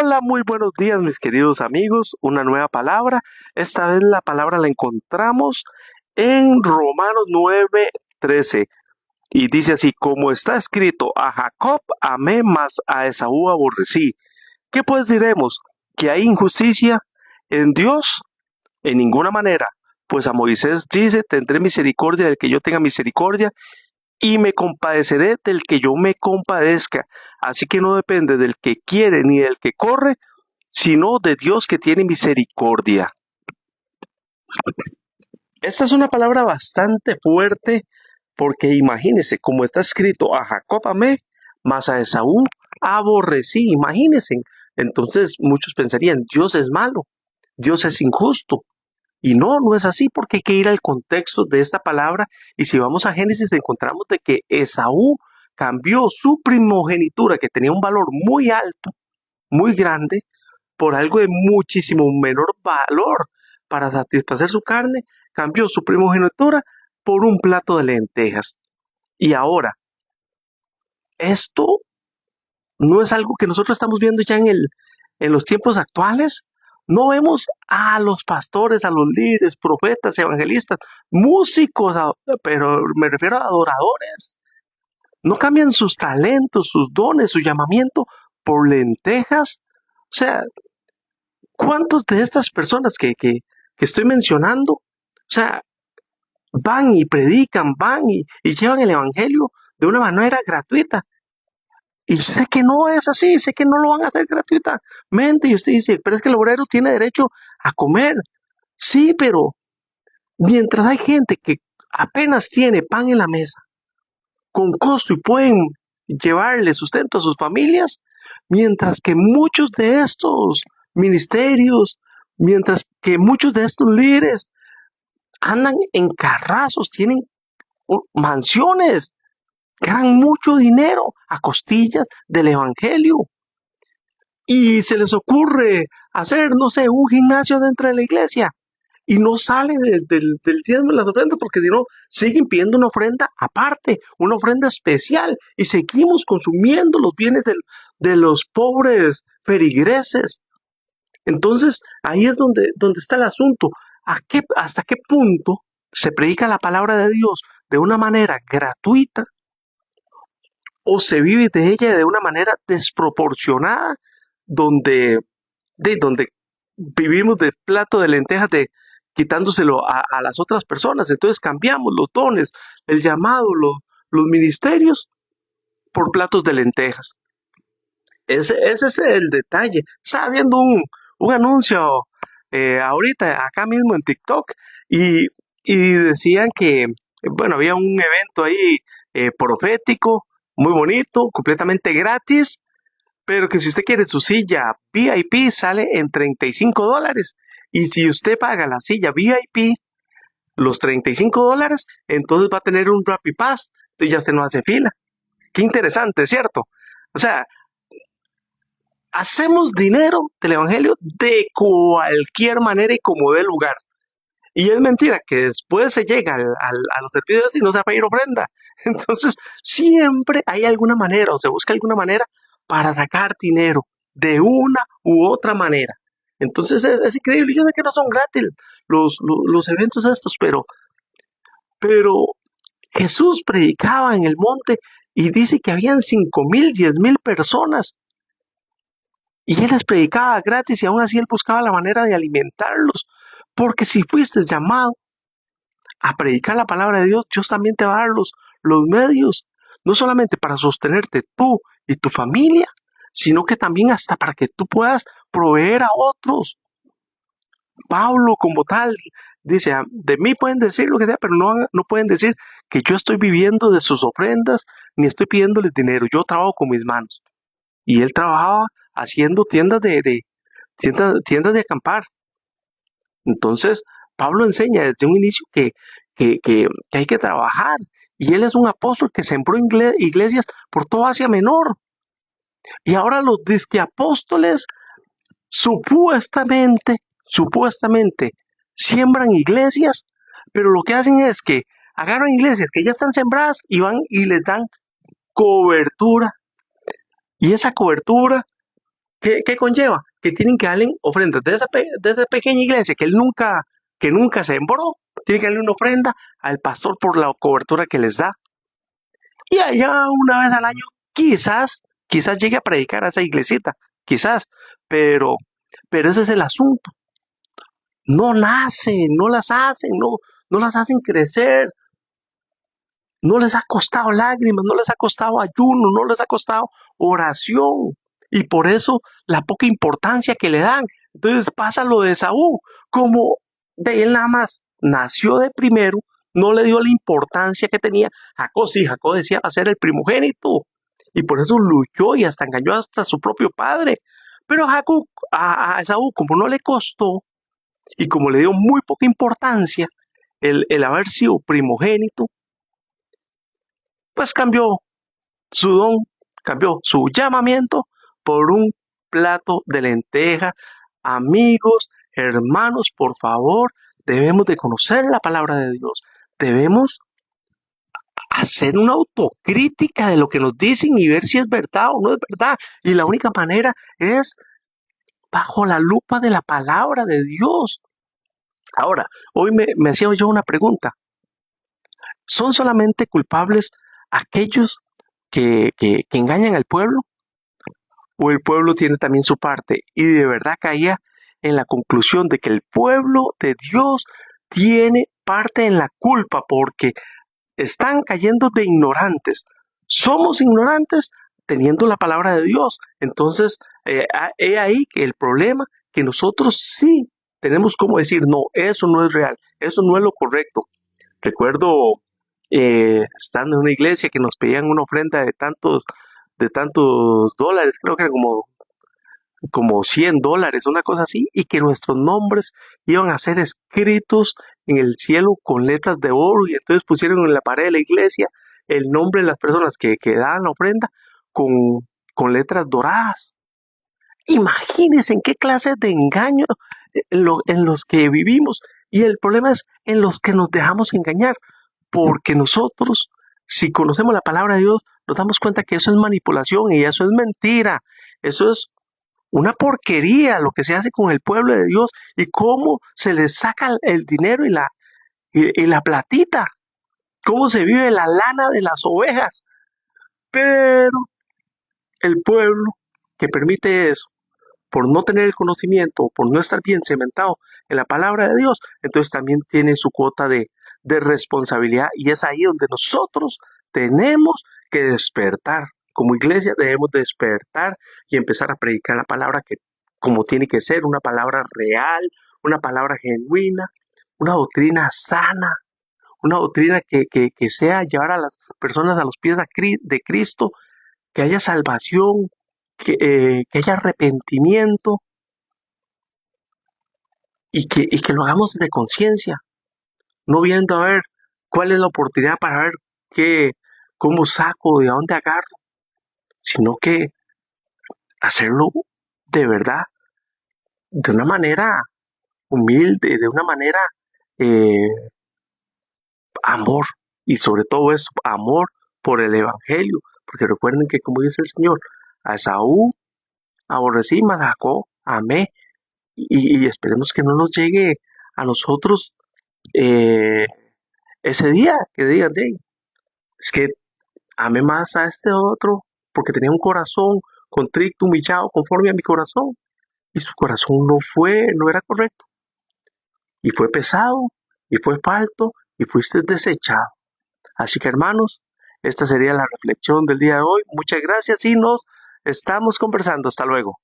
Hola, muy buenos días mis queridos amigos. Una nueva palabra. Esta vez la palabra la encontramos en Romanos 9:13 y dice así: como está escrito, a Jacob amé, mas a Esaú aborrecí. ¿Qué pues diremos? ¿Que hay injusticia en Dios? En ninguna manera. Pues a Moisés dice: tendré misericordia del que yo tenga misericordia y me compadeceré del que yo me compadezca. Así que no depende del que quiere ni del que corre, sino de Dios que tiene misericordia. Esta es una palabra bastante fuerte porque imagínense, como está escrito, a Jacob amé, mas a Esaú aborrecí. Imagínense. Entonces muchos pensarían, Dios es malo, Dios es injusto. Y no, no es así, porque hay que ir al contexto de esta palabra. Y si vamos a Génesis, encontramos de que Esaú cambió su primogenitura, que tenía un valor muy alto, muy grande, por algo de muchísimo menor valor para satisfacer su carne, cambió su primogenitura por un plato de lentejas. Y ahora, esto no es algo que nosotros estamos viendo ya en los tiempos actuales. No vemos a los pastores, a los líderes, profetas, evangelistas, músicos, pero me refiero a adoradores. No cambian sus talentos, sus dones, su llamamiento por lentejas. O sea, ¿cuántos de estas personas que estoy mencionando, o sea, van y predican, y llevan el evangelio de una manera gratuita? Y sé que no es así, sé que no lo van a hacer gratuitamente. Y usted dice, pero es que el obrero tiene derecho a comer. Sí, pero mientras hay gente que apenas tiene pan en la mesa, con costo y pueden llevarle sustento a sus familias, mientras que muchos de estos ministerios, mientras que muchos de estos líderes andan en carrazos, tienen mansiones, ganan mucho dinero a costillas del evangelio. Y se les ocurre hacer, no sé, un gimnasio dentro de la iglesia y no sale del diezmo de las ofrendas, porque si no, siguen pidiendo una ofrenda aparte, una ofrenda especial, y seguimos consumiendo los bienes de los pobres feligreses. Entonces, ahí es donde está el asunto. ¿Hasta qué punto se predica la palabra de Dios de una manera gratuita o se vive de ella de una manera desproporcionada, donde vivimos de plato de lentejas, quitándoselo a las otras personas? Entonces cambiamos los dones, el llamado, los ministerios por platos de lentejas. Ese es el detalle. Estaba viendo un anuncio ahorita acá mismo en TikTok y, y decían que, bueno, había un evento ahí profético, muy bonito, completamente gratis, pero que si usted quiere su silla VIP sale en $35. Y si usted paga la silla VIP, los $35, entonces va a tener un Rappi Pass, entonces ya usted no hace fila. Qué interesante, ¿cierto? O sea, hacemos dinero del evangelio de cualquier manera y como dé lugar. Y es mentira que después se llega a los servicios y no se va a pedir ofrenda. Entonces, siempre hay alguna manera o se busca alguna manera para sacar dinero de una u otra manera. Entonces, es increíble. Yo sé que no son gratis los eventos estos, pero Jesús predicaba en el monte y dice que habían 5,000, 10,000 personas. Y él les predicaba gratis y aún así él buscaba la manera de alimentarlos. Porque si fuiste llamado a predicar la palabra de Dios, Dios también te va a dar los medios, no solamente para sostenerte tú y tu familia, sino que también hasta para que tú puedas proveer a otros. Pablo como tal dice, de mí pueden decir lo que sea, pero no pueden decir que yo estoy viviendo de sus ofrendas, ni estoy pidiéndoles dinero, yo trabajo con mis manos. Y él trabajaba haciendo tiendas de acampar. Entonces, Pablo enseña desde un inicio que hay que trabajar. Y él es un apóstol que sembró iglesias por toda Asia Menor. Y ahora los disque apóstoles supuestamente siembran iglesias, pero lo que hacen es que agarran iglesias que ya están sembradas y van y les dan cobertura. Y esa cobertura ¿Qué conlleva? Que tienen que darle ofrendas de esa pequeña iglesia que nunca sembró. Tienen que darle una ofrenda al pastor por la cobertura que les da. Y allá una vez al año, quizás llegue a predicar a esa iglesita, quizás, pero, pero ese es el asunto. No nacen, no las hacen, no las hacen crecer. No les ha costado lágrimas, no les ha costado ayuno, no les ha costado oración. Y por eso la poca importancia que le dan. Entonces pasa lo de Saúl, como de él nada más nació de primero, no le dio la importancia que tenía. Jacob sí, Jacob decía va a ser el primogénito. Y por eso luchó y hasta engañó hasta su propio padre. Pero Jacob, a Saúl, como no le costó y como le dio muy poca importancia el haber sido primogénito, pues cambió su don, cambió su llamamiento por un plato de lenteja. Amigos, hermanos, por favor, debemos de conocer la palabra de Dios. Debemos hacer una autocrítica de lo que nos dicen y ver si es verdad o no es verdad. Y la única manera es bajo la lupa de la palabra de Dios. Ahora, hoy me hacía yo una pregunta. ¿Son solamente culpables aquellos que engañan al pueblo? ¿O el pueblo tiene también su parte? Y de verdad caía en la conclusión de que el pueblo de Dios tiene parte en la culpa porque están cayendo de ignorantes. Somos ignorantes teniendo la palabra de Dios. Entonces, he ahí que el problema que nosotros sí tenemos como decir, no, eso no es real, eso no es lo correcto. Recuerdo estando en una iglesia que nos pedían una ofrenda de tantos dólares, creo que era como $100, una cosa así, y que nuestros nombres iban a ser escritos en el cielo con letras de oro, y entonces pusieron en la pared de la iglesia el nombre de las personas que daban la ofrenda con letras doradas. Imagínense en qué clase de engaño en los que vivimos, y el problema es en los que nos dejamos engañar, porque nosotros, si conocemos la palabra de Dios, nos damos cuenta que eso es manipulación y eso es mentira, eso es una porquería lo que se hace con el pueblo de Dios y cómo se les saca el dinero y la platita, cómo se vive la lana de las ovejas. Pero el pueblo que permite eso, por no tener el conocimiento, por no estar bien cementado en la palabra de Dios, entonces también tiene su cuota de responsabilidad y es ahí donde nosotros tenemos que despertar. Como iglesia debemos despertar y empezar a predicar la palabra que como tiene que ser, una palabra real, una palabra genuina, una doctrina sana, una doctrina que sea llevar a las personas a los pies de Cristo, que haya salvación, que haya arrepentimiento y que lo hagamos de conciencia, no viendo a ver cuál es la oportunidad para ver cómo saco, de dónde agarro, sino que hacerlo de verdad, de una manera humilde, de una manera eh, amor, y sobre todo eso, amor por el Evangelio, porque recuerden que como dice el Señor, a Esaú aborrecí, mas a Jacob amé, y esperemos que no nos llegue a nosotros eh, ese día, que digan, es que amé más a este otro, porque tenía un corazón contrito, humillado, conforme a mi corazón, y su corazón no era correcto, y fue pesado, y fue falto, y fuiste desechado. Así que hermanos, esta sería la reflexión del día de hoy. Muchas gracias y nos estamos conversando. Hasta luego.